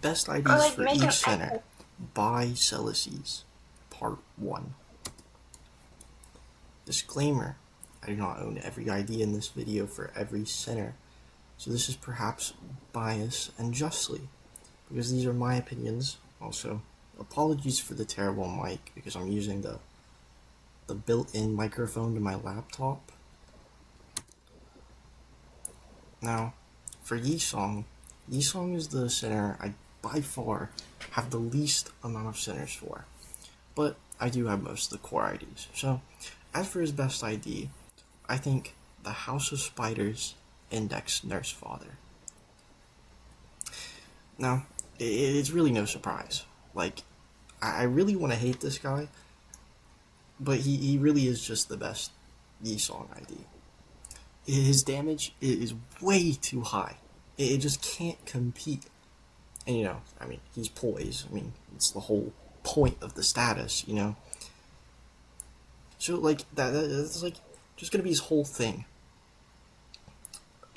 Best Or IDs like for make an each center by selicys, Part 1. Disclaimer: I do not own every ID in this video for every center, so this is perhaps biased and justly, because these are my opinions. Also, apologies for the terrible mic, because I'm using the built-in microphone to my laptop. Now, for Yisong is the center I by far have the least amount of centers for, but I do have most of the core IDs. So, as for his best ID, I think the House of Spiders Index Nurse Father. Now, it's really no surprise. Like, I really want to hate this guy, but he really is just the best Yisong ID. His damage is way too high. It just can't compete. And I mean, he's poised. I mean, it's the whole point of the status, So like that's like just gonna be his whole thing.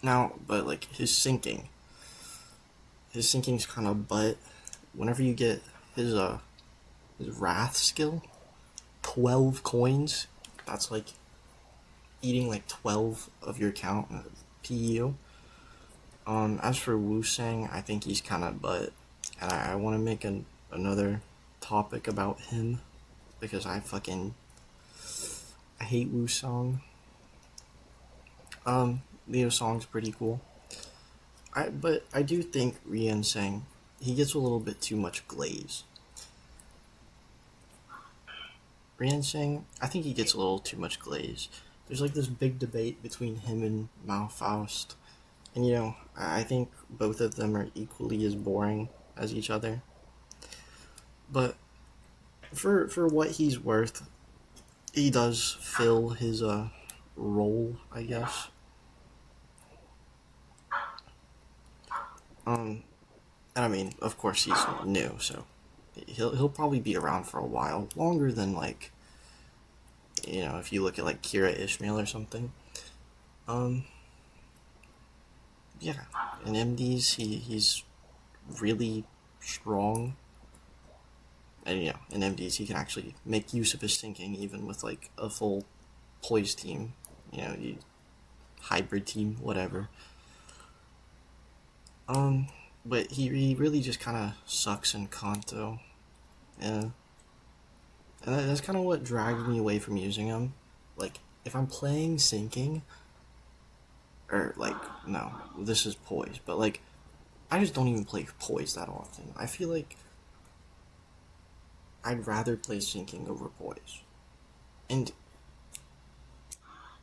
Now, but like his sinking's kind of butt. Whenever you get his wrath skill, 12 coins. That's like eating like 12 of your count PU. As for Wu-Sang, I think he's kind of butt, and I want to make another topic about him because I hate Wu-Sang. Leo Song's pretty cool. But I do think Rian-Sang, he gets a little bit too much glaze. Rian-Sang, I think he gets a little too much glaze. There's like this big debate between him and Mao Faust. And I think both of them are equally as boring as each other. But for what he's worth, he does fill his role, I guess. And I mean, of course he's new, so he'll probably be around for a while, longer than like if you look at like Kira Ishmael or something. Yeah, in MDs he's really strong, and in MDs he can actually make use of his sinking even with like a full poise team, hybrid team, whatever. But he really just kind of sucks in Kanto, and that's kind of what dragged me away from using him. Like, if I'm playing sinking, or like, no, this is poise, but like, I just don't even play poise that often. I feel like I'd rather play sinking over poise. And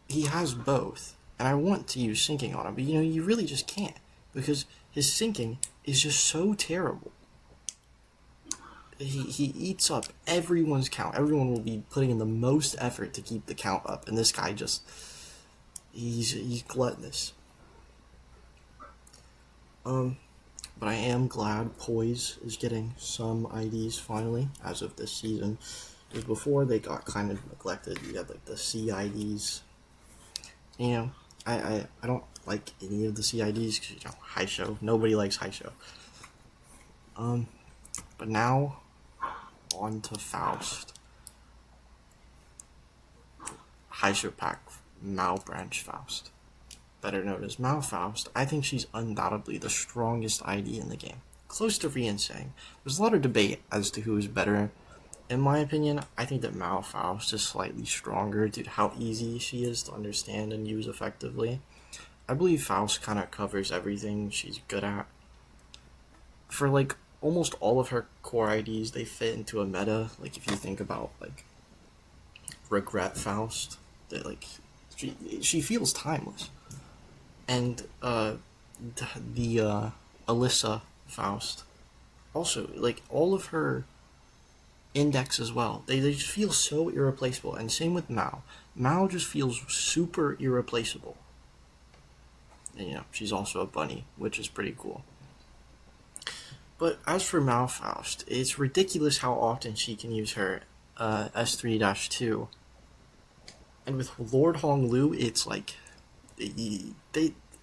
he has both, and I want to use sinking on him, but you really just can't, because his sinking is just so terrible. He eats up everyone's count. Everyone will be putting in the most effort to keep the count up, and this guy just he's gluttonous. But I am glad Poise is getting some IDs finally as of this season. Because before they got kind of neglected. You had like the CIDs. I don't like any of the CIDs because high show. Nobody likes high show. But now on to Faust. High show pack Mao Branch Faust. Better known as Mao Faust, I think she's undoubtedly the strongest ID in the game. Close to Rian-Sang. There's a lot of debate as to who is better. In my opinion, I think that Mao Faust is slightly stronger due to how easy she is to understand and use effectively. I believe Faust kind of covers everything she's good at. For like almost all of her core IDs, they fit into a meta. Like if you think about like Regret Faust, that like she feels timeless. And the Alyssa Faust, also like all of her index as well. They just feel so irreplaceable. And same with Mao. Mao just feels super irreplaceable. And she's also a bunny, which is pretty cool. But as for Mao Faust, it's ridiculous how often she can use her S3-2. And with Lord Hong Lu, it's like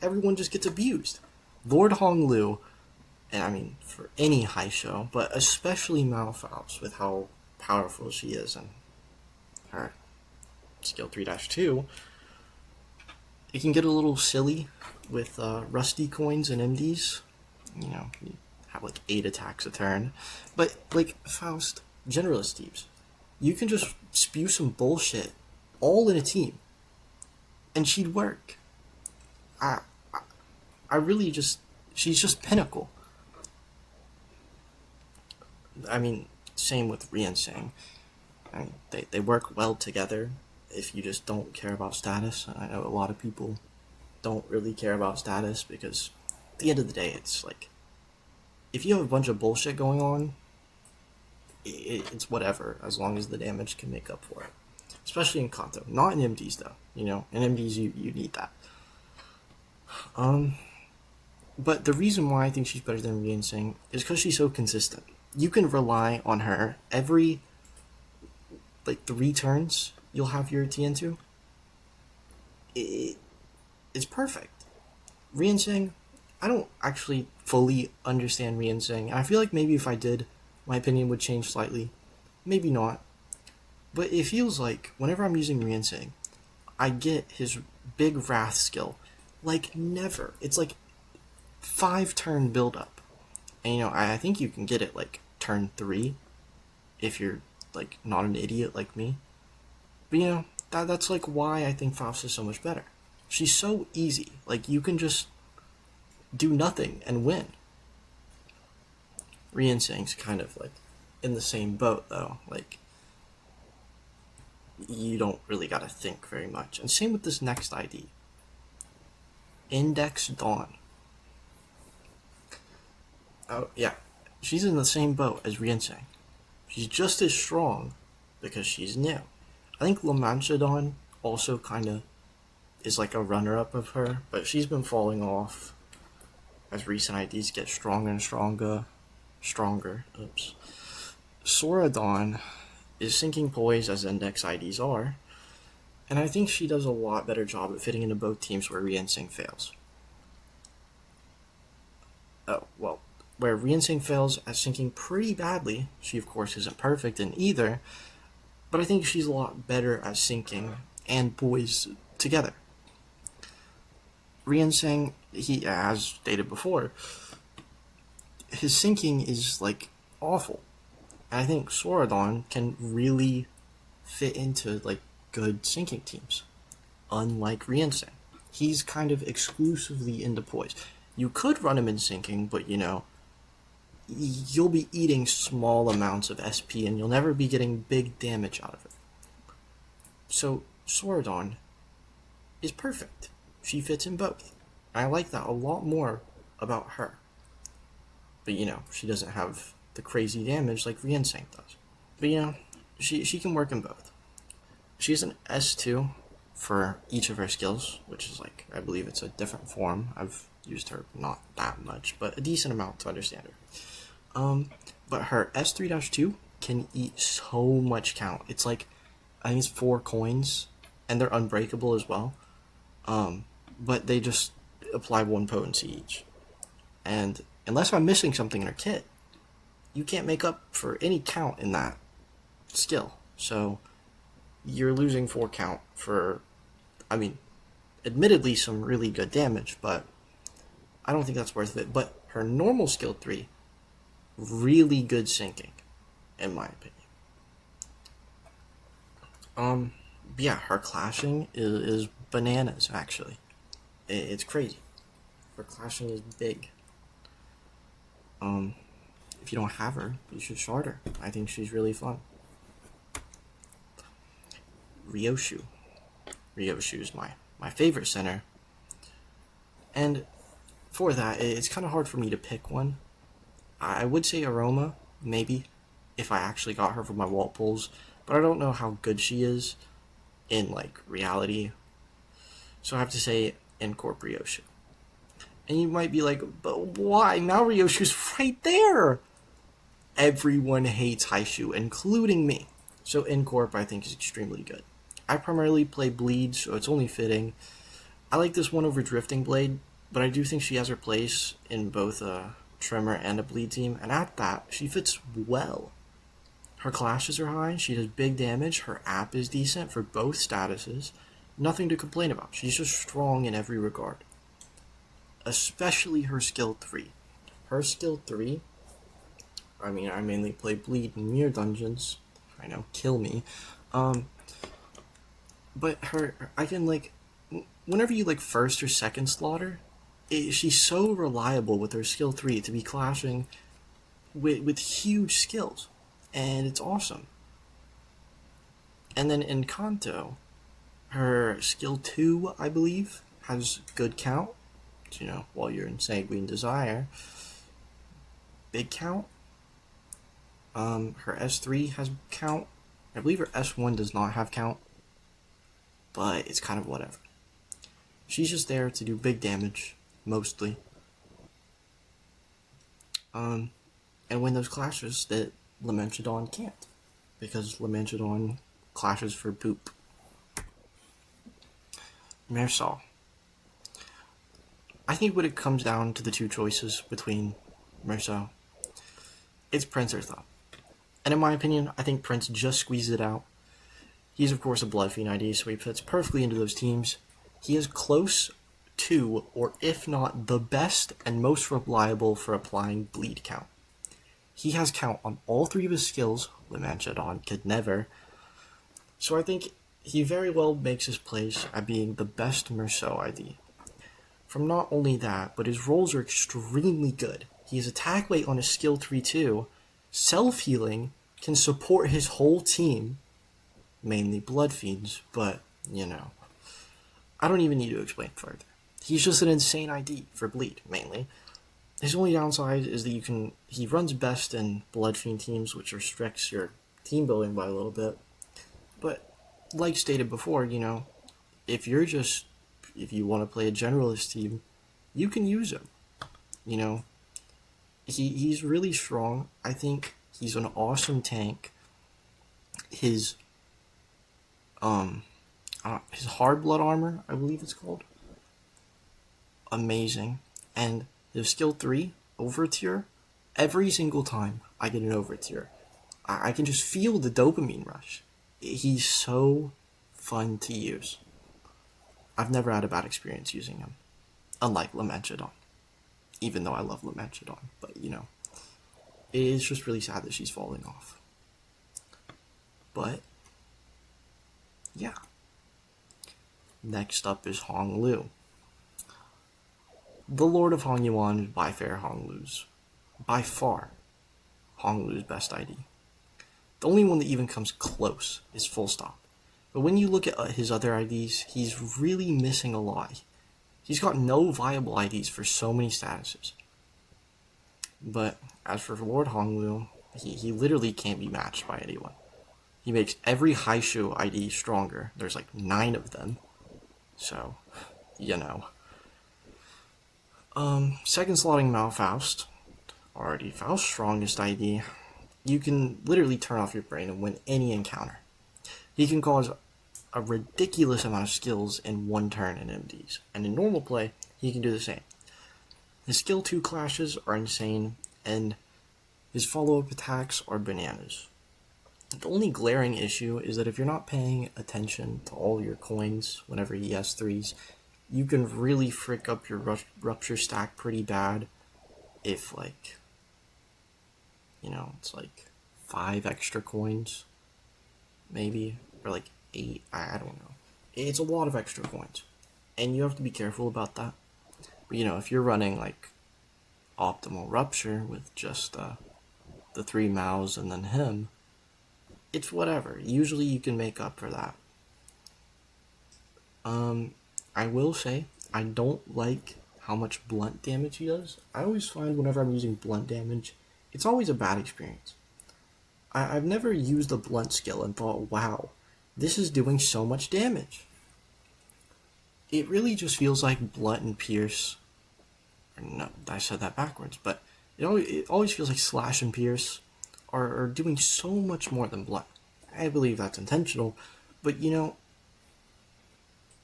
everyone just gets abused. Lord Hong Lu and I mean for any high show, but especially Malfaust with how powerful she is and her skill 3-2, it can get a little silly with rusty coins and MDs. You know, you have like 8 attacks a turn, but like Faust, generalist teams, you can just spew some bullshit all in a team, and she'd work. I, I really just, she's just pinnacle. I mean, same with Riensing. I mean, they work well together if you just don't care about status. I know a lot of people don't really care about status because at the end of the day, it's like, if you have a bunch of bullshit going on, it's whatever, as long as the damage can make up for it. Especially in Kanto. Not in MDs, though. You know, in MDs, you need that. But the reason why I think she's better than Riensing is because she's so consistent. You can rely on her every, like, 3 turns, you'll have your TN2. It's perfect. Riensing, I don't actually fully understand Riensing, and I feel like maybe if I did, my opinion would change slightly. Maybe not. But it feels like whenever I'm using Riensing, I get his big Wrath skill like never. It's like 5-turn build up. And you know, I think you can get it like turn 3 if you're like not an idiot like me. But you know, that's like why I think Faust is so much better. She's so easy. Like you can just do nothing and win. Riensing's kind of like in the same boat though. Like you don't really gotta think very much. And same with this next ID. Index Dawn. Oh yeah, she's in the same boat as Riensing. She's just as strong because she's new. I think La Mancha Dawn also kind of is like a runner-up of her, but she's been falling off as recent IDs get stronger and stronger. Oops. Sora Dawn is sinking poise as index IDs are, and I think she does a lot better job at fitting into both teams where Riensing fails. Oh, well, where Riensing fails at sinking pretty badly, she of course isn't perfect in either, but I think she's a lot better at sinking and poise together. Riensing, he, as stated before, his sinking is like awful. And I think Soradon can really fit into like good sinking teams, unlike Riensing. He's kind of exclusively into poise. You could run him in sinking, but you know, you'll be eating small amounts of SP and you'll never be getting big damage out of it. So Soradon is perfect. She fits in both. And I like that a lot more about her. But you know, she doesn't have the crazy damage like Riensing does. But you know, she can work in both. She has an S2 for each of her skills, which is like, I believe it's a different form. I've used her not that much, but a decent amount to understand her. But her S3-2 can eat so much count. It's like, I think it's 4 coins, and they're unbreakable as well. But they just apply 1 potency each. And unless I'm missing something in her kit, you can't make up for any count in that skill. So you're losing 4 count for, I mean, admittedly some really good damage, but I don't think that's worth it. But her normal skill 3, really good sinking, in my opinion. Yeah, her clashing is bananas, actually. It's crazy. Her clashing is big. If you don't have her, you should shard her. I think she's really fun. Ryoshu. Ryoshu is my favorite center. And for that, it's kind of hard for me to pick one. I would say Aroma, maybe, if I actually got her for my wall pulls, but I don't know how good she is in, like, reality. So I have to say Incorp Ryoshu. And you might be like, but why? Now Ryoshu's right there! Everyone hates Haishu, including me. So Incorp, I think, is extremely good. I primarily play Bleed, so it's only fitting. I like this one over Drifting Blade, but I do think she has her place in both trimmer and a bleed team, and at that, she fits well. Her clashes are high, she does big damage, her app is decent for both statuses. Nothing to complain about. She's just strong in every regard. Especially her skill 3. Her skill 3, I mainly play bleed in mirror dungeons. I know, kill me. But I can whenever you first or second slaughter, she's so reliable with her skill 3 to be clashing with huge skills. And it's awesome. And then in Kanto, her skill 2, I believe, has good count. While you're in Sanguine Desire. Big count. Her S3 has count. I believe her S1 does not have count. But it's kind of whatever. She's just there to do big damage, mostly. And win those clashes that Lamentadon can't. Because Lamentadon clashes for poop. Mersal. I think when it comes down to the two choices between Mersal, it's Prince or Thought. And in my opinion, I think Prince just squeezed it out. He's of course a Blood Fiend ID, so he fits perfectly into those teams. He is close to, or if not the best and most reliable for applying bleed count. He has count on all 3 of his skills, Lamentadon could never. So I think he very well makes his place at being the best Merceau ID. From not only that, but his rolls are extremely good. He has attack weight on his skill 3 too. Self-healing can support his whole team, mainly Blood Fiends, but, I don't even need to explain further. He's just an insane ID for bleed, mainly. His only downside is that he runs best in Blood Fiend teams, which restricts your team building by a little bit. But, like stated before, if you want to play a generalist team, you can use him. He's really strong. I think he's an awesome tank. His hard blood armor, I believe it's called, amazing. And his skill 3, overtier, every single time I get an overtier, I can just feel the dopamine rush. He's so fun to use. I've never had a bad experience using him, unlike Lamentadon. Even though I love Lamentadon, but it is just really sad that she's falling off. But yeah. Next up is Hong Lu. The Lord of Hong Yuan is by far Hong Lu's best ID. The only one that even comes close is Full Stop. But when you look at his other IDs, he's really missing a lot. He's got no viable IDs for so many statuses. But as for Lord Hong Lu, he literally can't be matched by anyone. He makes every Haishu ID stronger. There's 9 of them. So, Second slotting Malfaust, already Faust's strongest ID. You can literally turn off your brain and win any encounter. He can cause a ridiculous amount of skills in one turn in MDs, and in normal play, he can do the same. His skill 2 clashes are insane, and his follow-up attacks are bananas. The only glaring issue is that if you're not paying attention to all your coins whenever he has 3s, you can really frick up your rupture stack pretty bad if, it's 5 extra coins, maybe, or 8, I don't know. It's a lot of extra coins, and you have to be careful about that. But, if you're running, optimal rupture with just the 3 Maos and then him, it's whatever. Usually you can make up for that. I will say, I don't like how much blunt damage he does. I always find whenever I'm using blunt damage, it's always a bad experience. I've never used a blunt skill and thought, wow, this is doing so much damage. It really just feels like blunt and pierce. No, I said that backwards, but it always feels like slash and pierce are doing so much more than blunt. I believe that's intentional, but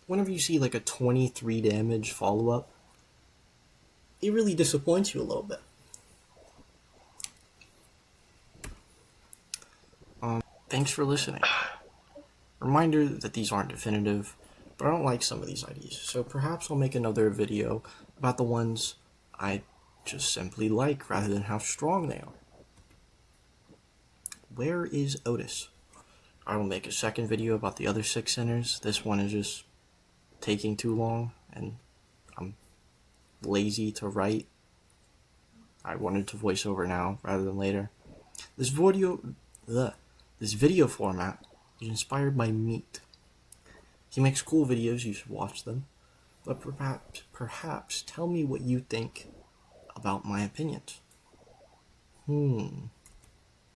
whenever you see a 23 damage follow-up, it really disappoints you a little bit. Thanks for listening. Reminder that these aren't definitive, but I don't like some of these IDs, so perhaps I'll make another video about the ones I just simply like rather than how strong they are. Where is Otis? I will make a second video about the other 6 centers. This one is just taking too long, and I'm lazy to write. I wanted to voice over now rather than later. This video format is inspired by Meat. He makes cool videos, you should watch them. But perhaps tell me what you think about my opinions.